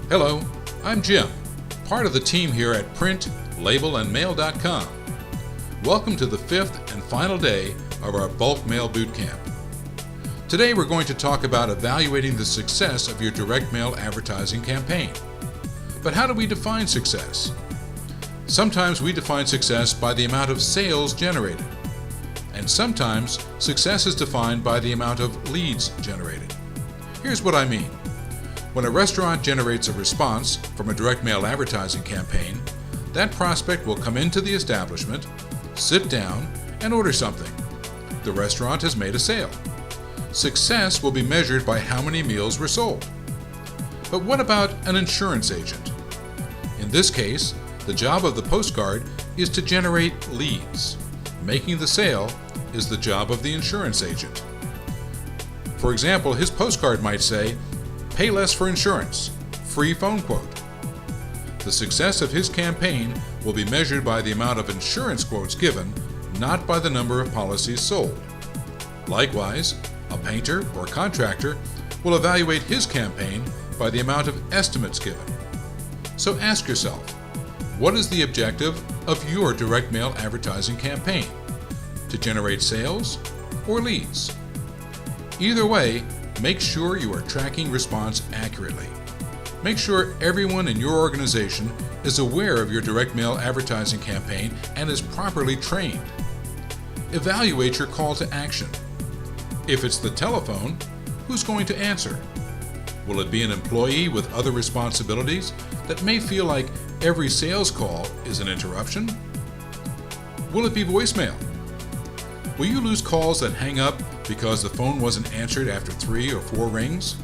Hello, I'm Jim, part of the team here at Print, Label, and Mail.com. Welcome to the fifth and final day of our bulk mail boot camp. Today we're going to talk about evaluating the success of your direct mail advertising campaign. But how do we define success? Sometimes we define success by the amount of sales generated, and sometimes success is defined by the amount of leads generated. Here's what I mean. When a restaurant generates a response from a direct mail advertising campaign, that prospect will come into the establishment, sit down, and order something. The restaurant has made a sale. Success will be measured by how many meals were sold. But what about an insurance agent? In this case, the job of the postcard is to generate leads. Making the sale is the job of the insurance agent. For example, his postcard might say, "Pay less for insurance, free phone quote." The success of his campaign will be measured by the amount of insurance quotes given, not by the number of policies sold. Likewise, a painter or contractor will evaluate his campaign by the amount of estimates given. So ask yourself, what is the objective of your direct mail advertising campaign? To generate sales or leads? Either way, make sure you are tracking response accurately. Make sure everyone in your organization is aware of your direct mail advertising campaign and is properly trained. Evaluate your call to action. If it's the telephone, who's going to answer? Will it be an employee with other responsibilities that may feel like every sales call is an interruption? Will it be voicemail? Will you lose calls that hang up because the phone wasn't answered after 3 or 4 rings?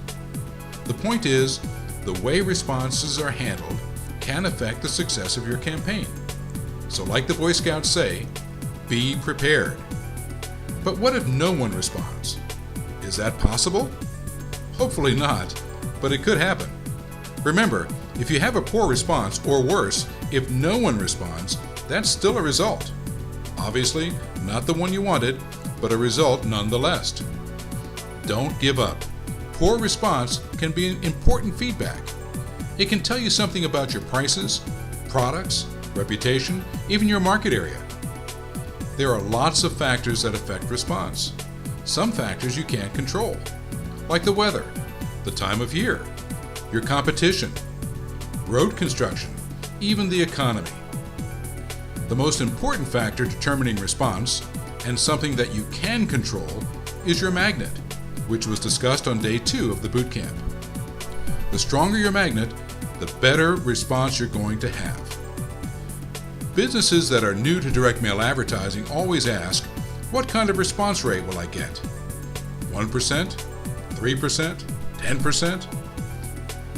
The point is, the way responses are handled can affect the success of your campaign. So like the Boy Scouts say, be prepared. But what if no one responds? Is that possible? Hopefully not, but it could happen. Remember, if you have a poor response, or worse, if no one responds, that's still a result. Obviously, not the one you wanted, but a result nonetheless. Don't give up. Poor response can be important feedback. It can tell you something about your prices, products, reputation, even your market area. There are lots of factors that affect response. Some factors you can't control, like the weather, the time of year, your competition, road construction, even the economy. The most important factor determining response, and something that you can control, is your magnet, which was discussed on day 2 of the boot camp. The stronger your magnet, the better response you're going to have. Businesses that are new to direct mail advertising always ask, what kind of response rate will I get? 1%? 3%? 10%?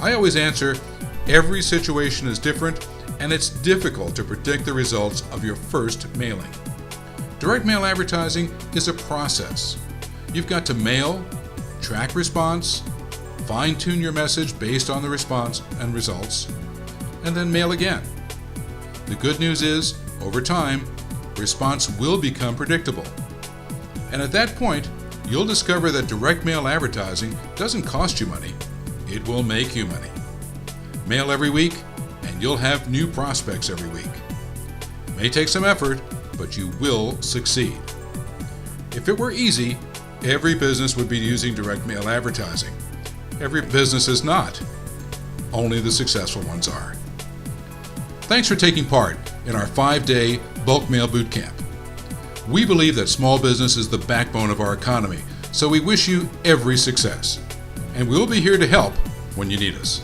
I always answer, every situation is different, and it's difficult to predict the results of your first mailing. Direct mail advertising is a process. You've got to mail, track response, fine-tune your message based on the response and results, and then mail again. The good news is, over time, response will become predictable. And at that point, you'll discover that direct mail advertising doesn't cost you money, it will make you money. Mail every week, and you'll have new prospects every week. It may take some effort, but you will succeed. If it were easy, every business would be using direct mail advertising. Every business is not. Only the successful ones are. Thanks for taking part in our 5-day bulk mail boot camp. We believe that small business is the backbone of our economy, so we wish you every success. And we'll be here to help when you need us.